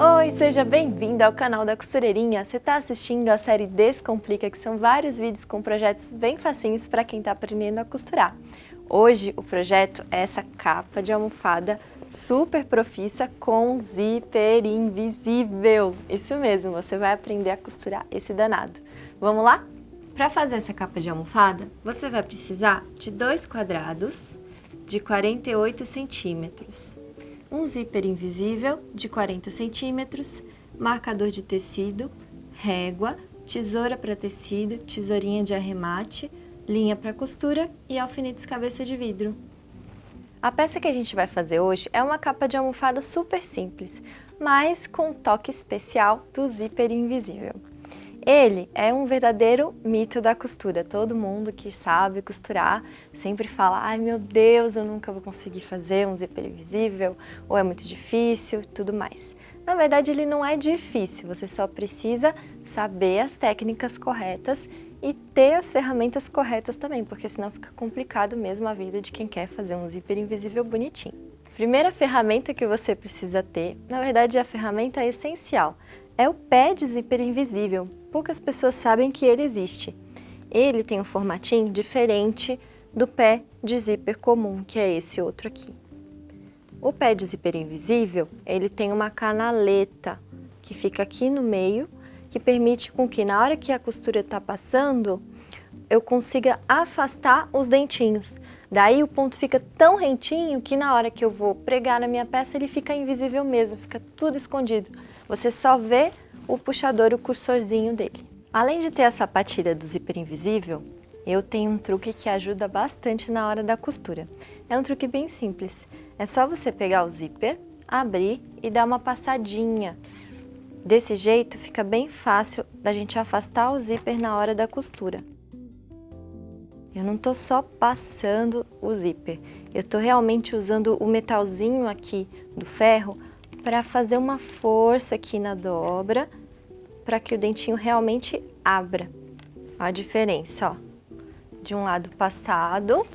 Oi, seja bem-vindo ao canal da Costureirinha. Você está assistindo a série Descomplica, que são vários vídeos com projetos bem facinhos para quem está aprendendo a costurar. Hoje o projeto é essa capa de almofada super profissa com zíper invisível. Isso mesmo, você vai aprender a costurar esse danado. Vamos lá? Para fazer essa capa de almofada, você vai precisar de 2 quadrados de 48 centímetros. Um zíper invisível de 40 centímetros, marcador de tecido, régua, tesoura para tecido, tesourinha de arremate, linha para costura e alfinetes cabeça de vidro. A peça que a gente vai fazer hoje é uma capa de almofada super simples, mas com um toque especial do zíper invisível. Ele é um verdadeiro mito da costura. Todo mundo que sabe costurar sempre fala: ai meu Deus, eu nunca vou conseguir fazer um zíper invisível, ou é muito difícil e tudo mais. Na verdade, ele não é difícil, você só precisa saber as técnicas corretas e ter as ferramentas corretas também, porque senão fica complicado mesmo a vida de quem quer fazer um zíper invisível bonitinho. Primeira ferramenta que você precisa ter, na verdade a ferramenta essencial, é o pé de zíper invisível. Poucas pessoas sabem que ele existe. Ele tem um formatinho diferente do pé de zíper comum, que é esse outro aqui. O pé de zíper invisível, ele tem uma canaleta que fica aqui no meio, que permite com que na hora que a costura está passando, eu consiga afastar os dentinhos. Daí o ponto fica tão rentinho que na hora que eu vou pregar na minha peça, ele fica invisível mesmo, fica tudo escondido. Você só vê o puxador, o cursorzinho dele. Além de ter a sapatilha do zíper invisível, eu tenho um truque que ajuda bastante na hora da costura. É um truque bem simples. É só você pegar o zíper, abrir e dar uma passadinha. Desse jeito fica bem fácil da gente afastar o zíper na hora da costura. Eu não tô só passando o zíper, eu tô realmente usando o metalzinho aqui do ferro para fazer uma força aqui na dobra, para que o dentinho realmente abra. Ó a diferença, ó, de um lado passado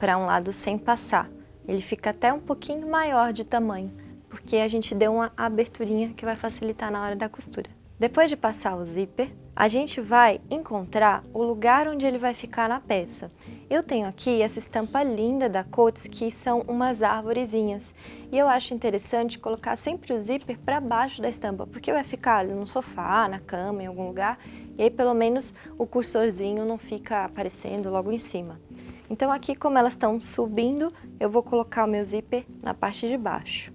para um lado sem passar. Ele fica até um pouquinho maior de tamanho, porque a gente deu uma aberturinha que vai facilitar na hora da costura. Depois de passar o zíper, a gente vai encontrar o lugar onde ele vai ficar na peça. Eu tenho aqui essa estampa linda da Coats, que são umas arvorezinhas. E eu acho interessante colocar sempre o zíper para baixo da estampa, porque vai ficar ali no sofá, na cama, em algum lugar, e aí pelo menos o cursorzinho não fica aparecendo logo em cima. Então aqui, como elas estão subindo, eu vou colocar o meu zíper na parte de baixo.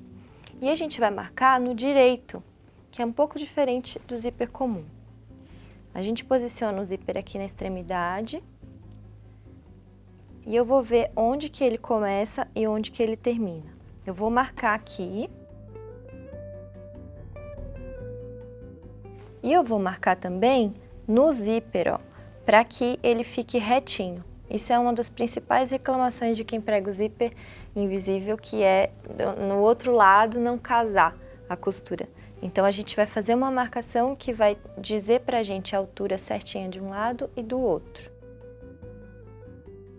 E a gente vai marcar no direito, que é um pouco diferente do zíper comum. A gente posiciona o zíper aqui na extremidade e eu vou ver onde que ele começa e onde que ele termina. Eu vou marcar aqui e eu vou marcar também no zíper, ó, para que ele fique retinho. Isso é uma das principais reclamações de quem prega o zíper invisível, que é no outro lado não casar a costura. Então a gente vai fazer uma marcação que vai dizer pra gente a altura certinha de um lado e do outro.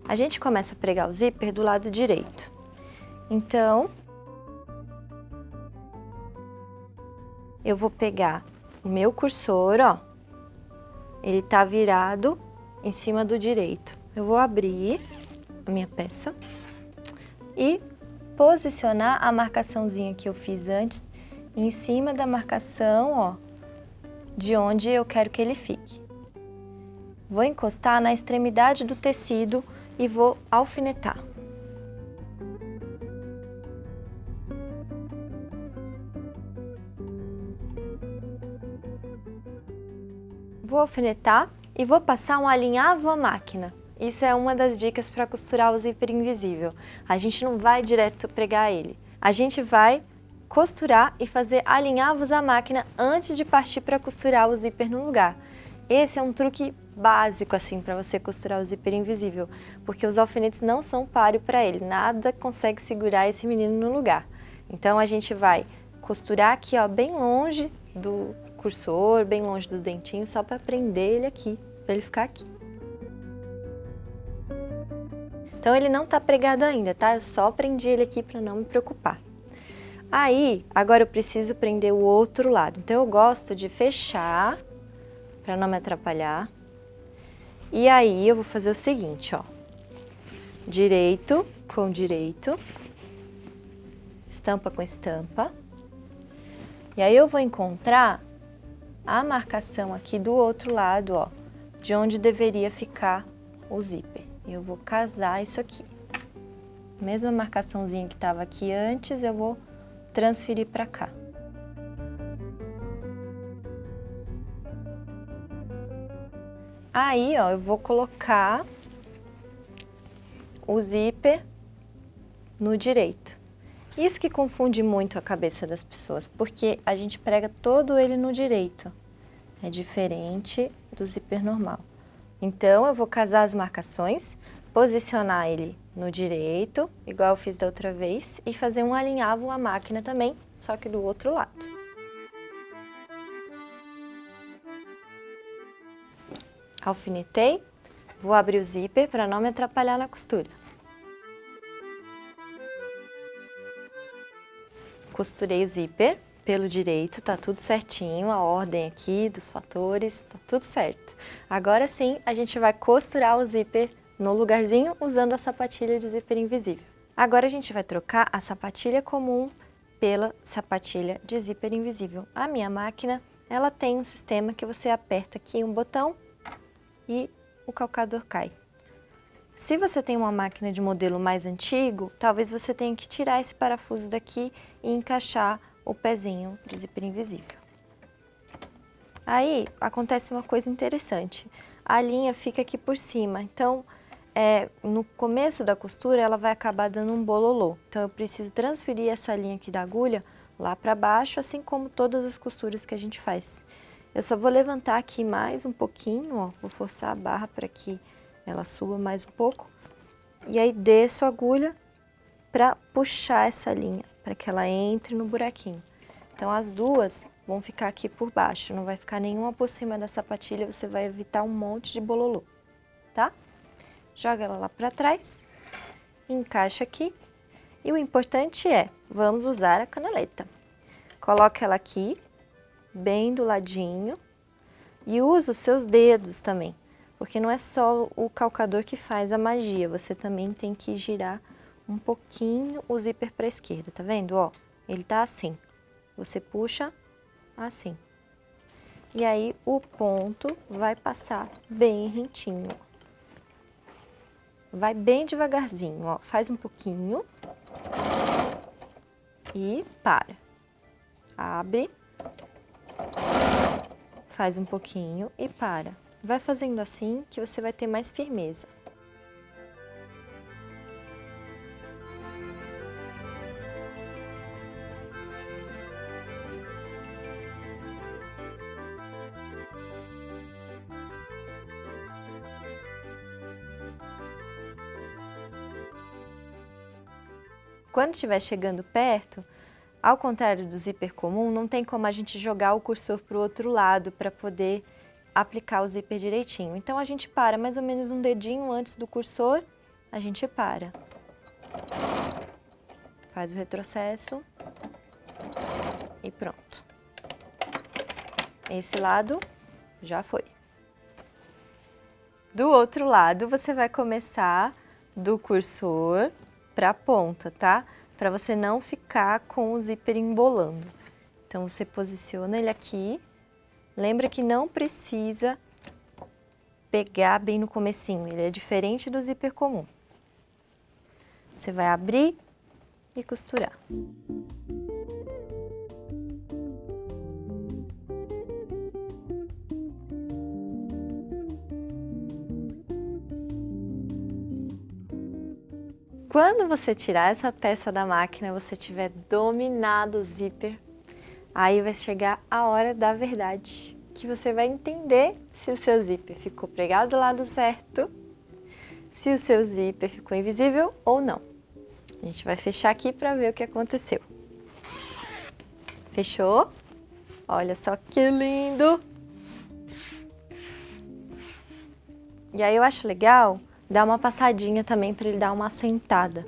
A gente começa a pregar o zíper do lado direito. Então, eu vou pegar o meu cursor, ó, ele tá virado em cima do direito. Eu vou abrir a minha peça e posicionar a marcaçãozinha que eu fiz antes em cima da marcação, ó, de onde eu quero que ele fique. Vou encostar na extremidade do tecido e vou alfinetar. Vou alfinetar e vou passar um alinhavo à máquina. Isso é uma das dicas para costurar o zíper invisível. A gente não vai direto pregar ele. A gente vai costurar e fazer alinhavos à máquina antes de partir para costurar o zíper no lugar. Esse é um truque básico assim para você costurar o zíper invisível, porque os alfinetes não são páreo para ele, nada consegue segurar esse menino no lugar. Então a gente vai costurar aqui, ó, bem longe do cursor, bem longe dos dentinhos, só para prender ele aqui, para ele ficar aqui. Então ele não está pregado ainda, tá? Eu só prendi ele aqui para não me preocupar. Aí, agora eu preciso prender o outro lado. Então, eu gosto de fechar, para não me atrapalhar. E aí, eu vou fazer o seguinte, ó. Direito com direito. Estampa com estampa. E aí, eu vou encontrar a marcação aqui do outro lado, ó. De onde deveria ficar o zíper. E eu vou casar isso aqui. Mesma marcaçãozinha que estava aqui antes, eu vou transferir para cá. Aí, ó, eu vou colocar o zíper no direito. Isso que confunde muito a cabeça das pessoas, porque a gente prega todo ele no direito. É diferente do zíper normal. Então, eu vou casar as marcações, posicionar ele no direito, igual eu fiz da outra vez, e fazer um alinhavo à máquina também, só que do outro lado. Alfinetei, vou abrir o zíper para não me atrapalhar na costura. Costurei o zíper pelo direito, tá tudo certinho, a ordem aqui dos fatores, tá tudo certo. Agora sim, a gente vai costurar o zíper no lugarzinho usando a sapatilha de zíper invisível. Agora a gente vai trocar a sapatilha comum pela sapatilha de zíper invisível. A minha máquina, ela tem um sistema que você aperta aqui um botão e o calcador cai. Se você tem uma máquina de modelo mais antigo, talvez você tenha que tirar esse parafuso daqui e encaixar o pezinho de zíper invisível. Aí, acontece uma coisa interessante. A linha fica aqui por cima, então, no começo da costura, ela vai acabar dando um bololô. Então, eu preciso transferir essa linha aqui da agulha lá para baixo, assim como todas as costuras que a gente faz. Eu só vou levantar aqui mais um pouquinho, ó, vou forçar a barra para que ela suba mais um pouco. E aí, desço a agulha para puxar essa linha, para que ela entre no buraquinho. Então, as duas vão ficar aqui por baixo, não vai ficar nenhuma por cima da sapatilha, você vai evitar um monte de bololô, tá? Joga ela lá para trás, encaixa aqui. E o importante é, vamos usar a canaleta. Coloca ela aqui, bem do ladinho, e usa os seus dedos também, porque não é só o calcador que faz a magia, você também tem que girar um pouquinho o zíper para a esquerda, tá vendo? Ó, ele tá assim, você puxa assim, e aí o ponto vai passar bem rentinho, vai bem devagarzinho, ó, faz um pouquinho e para, abre, faz um pouquinho e para. Vai fazendo assim que você vai ter mais firmeza. Quando estiver chegando perto, ao contrário do zíper comum, não tem como a gente jogar o cursor para o outro lado para poder aplicar o zíper direitinho. Então, a gente para mais ou menos um dedinho antes do cursor, a gente para. Faz o retrocesso e pronto. Esse lado já foi. Do outro lado, você vai começar do cursor para a ponta, tá? Para você não ficar com o zíper embolando. Então, você posiciona ele aqui. Lembra que não precisa pegar bem no comecinho, ele é diferente do zíper comum. Você vai abrir e costurar. Quando você tirar essa peça da máquina, você tiver dominado o zíper, aí vai chegar a hora da verdade, que você vai entender se o seu zíper ficou pregado do lado certo, se o seu zíper ficou invisível ou não. A gente vai fechar aqui para ver o que aconteceu. Fechou? Olha só que lindo! E aí eu acho legal dar uma passadinha também para ele dar uma assentada.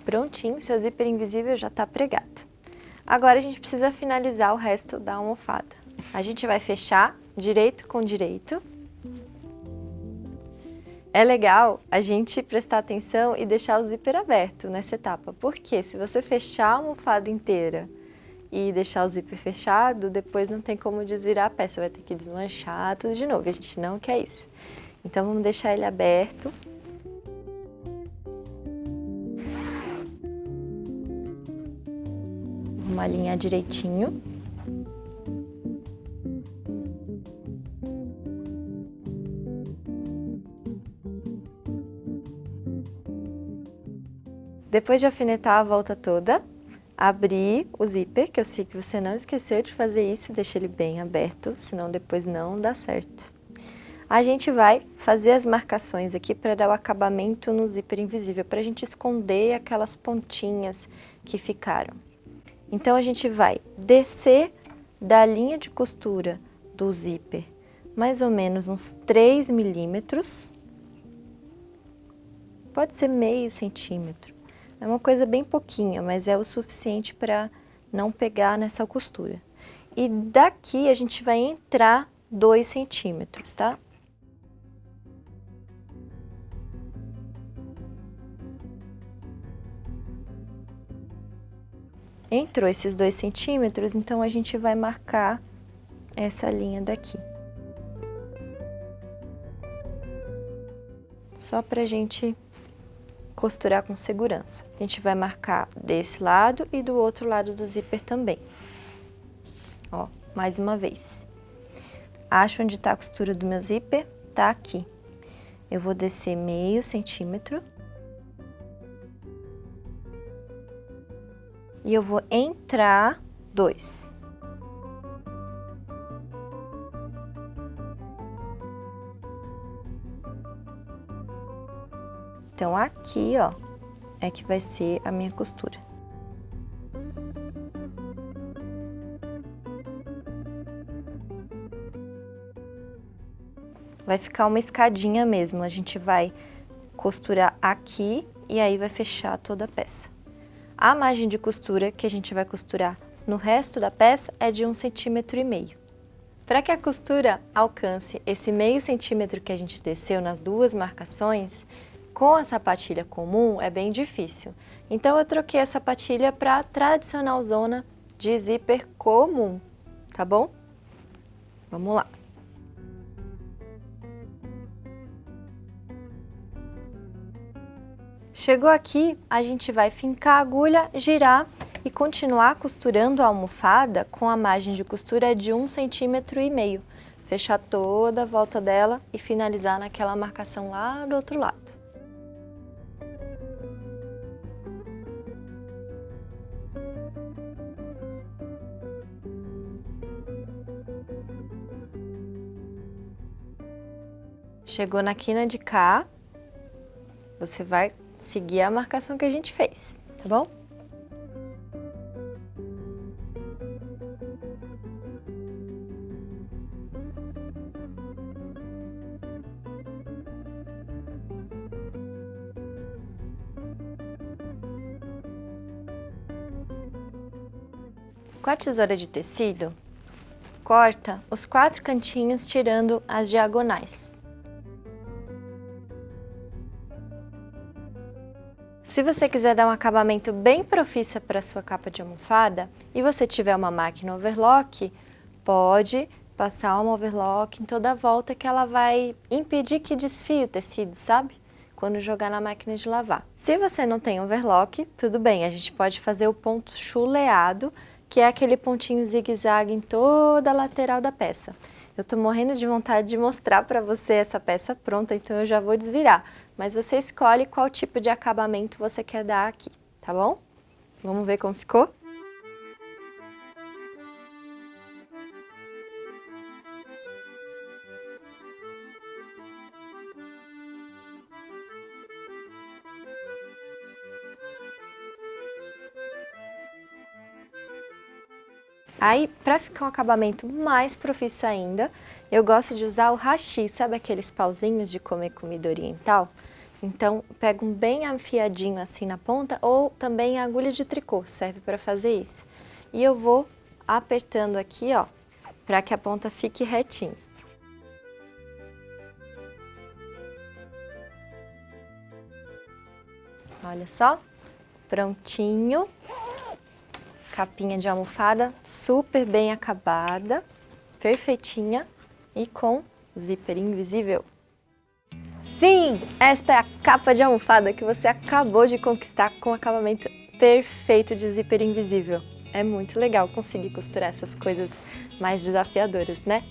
Prontinho, seu zíper invisível já está pregado. Agora a gente precisa finalizar o resto da almofada. A gente vai fechar direito com direito. É legal a gente prestar atenção e deixar o zíper aberto nessa etapa, porque se você fechar a almofada inteira e deixar o zíper fechado, depois não tem como desvirar a peça, vai ter que desmanchar tudo de novo, e a gente não quer isso. Então vamos deixar ele aberto. Vamos alinhar direitinho. Depois de alfinetar a volta toda, abrir o zíper, que eu sei que você não esqueceu de fazer isso, deixa ele bem aberto, senão depois não dá certo. A gente vai fazer as marcações aqui para dar o acabamento no zíper invisível, para a gente esconder aquelas pontinhas que ficaram. Então, a gente vai descer da linha de costura do zíper mais ou menos uns 3 milímetros, pode ser meio centímetro. É uma coisa bem pouquinha, mas é o suficiente para não pegar nessa costura. E daqui a gente vai entrar 2 centímetros, tá? Entrou esses 2 centímetros, então a gente vai marcar essa linha daqui. Só pra gente costurar com segurança. A gente vai marcar desse lado e do outro lado do zíper também. Ó, mais uma vez. Acho onde tá a costura do meu zíper, tá aqui. Eu vou descer meio centímetro. E eu vou entrar 2. Então, aqui, ó, é que vai ser a minha costura. Vai ficar uma escadinha mesmo, a gente vai costurar aqui e aí vai fechar toda a peça. A margem de costura que a gente vai costurar no resto da peça é de 1,5 cm. Para que a costura alcance esse meio centímetro que a gente desceu nas duas marcações, com a sapatilha comum é bem difícil. Então eu troquei a sapatilha para a tradicional zona de zíper comum, tá bom? Vamos lá. Chegou aqui, a gente vai fincar a agulha, girar e continuar costurando a almofada com a margem de costura de 1,5 cm. Fechar toda a volta dela e finalizar naquela marcação lá do outro lado. Chegou na quina de cá, você vai seguir a marcação que a gente fez, tá bom? Com a tesoura de tecido, corta os 4 cantinhos tirando as diagonais. Se você quiser dar um acabamento bem profissa para a sua capa de almofada e você tiver uma máquina overlock, pode passar uma overlock em toda a volta que ela vai impedir que desfie o tecido, sabe? Quando jogar na máquina de lavar. Se você não tem overlock, tudo bem, a gente pode fazer o ponto chuleado, que é aquele pontinho zigue-zague em toda a lateral da peça. Eu tô morrendo de vontade de mostrar para você essa peça pronta, então eu já vou desvirar. Mas você escolhe qual tipo de acabamento você quer dar aqui, tá bom? Vamos ver como ficou? Aí, para ficar um acabamento mais profissa ainda, eu gosto de usar o hashi, sabe aqueles pauzinhos de comer comida oriental? Então, pega um bem afiadinho assim na ponta, ou também a agulha de tricô, serve para fazer isso. E eu vou apertando aqui, ó, para que a ponta fique retinha. Olha só, prontinho. Capinha de almofada super bem acabada, perfeitinha e com zíper invisível. Sim, esta é a capa de almofada que você acabou de conquistar com acabamento perfeito de zíper invisível. É muito legal conseguir costurar essas coisas mais desafiadoras, né?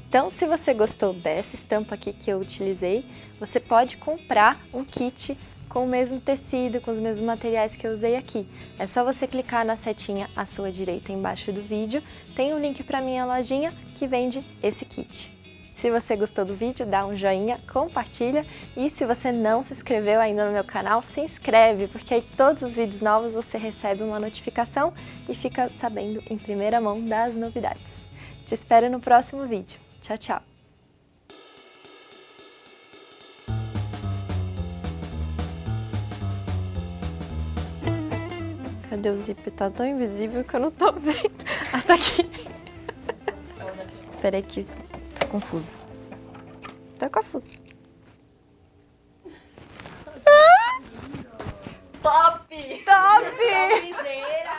Então, se você gostou dessa estampa aqui que eu utilizei, você pode comprar um kit com o mesmo tecido, com os mesmos materiais que eu usei aqui. É só você clicar na setinha à sua direita embaixo do vídeo, tem um link para minha lojinha que vende esse kit. Se você gostou do vídeo, dá um joinha, compartilha e se você não se inscreveu ainda no meu canal, se inscreve, porque aí todos os vídeos novos você recebe uma notificação e fica sabendo em primeira mão das novidades. Te espero no próximo vídeo. Tchau, tchau! Cadê o zíper? Tá tão invisível que eu não tô vendo. Ah, tá aqui. Peraí que tô confusa. Tô confusa. Top! Top! Topzera!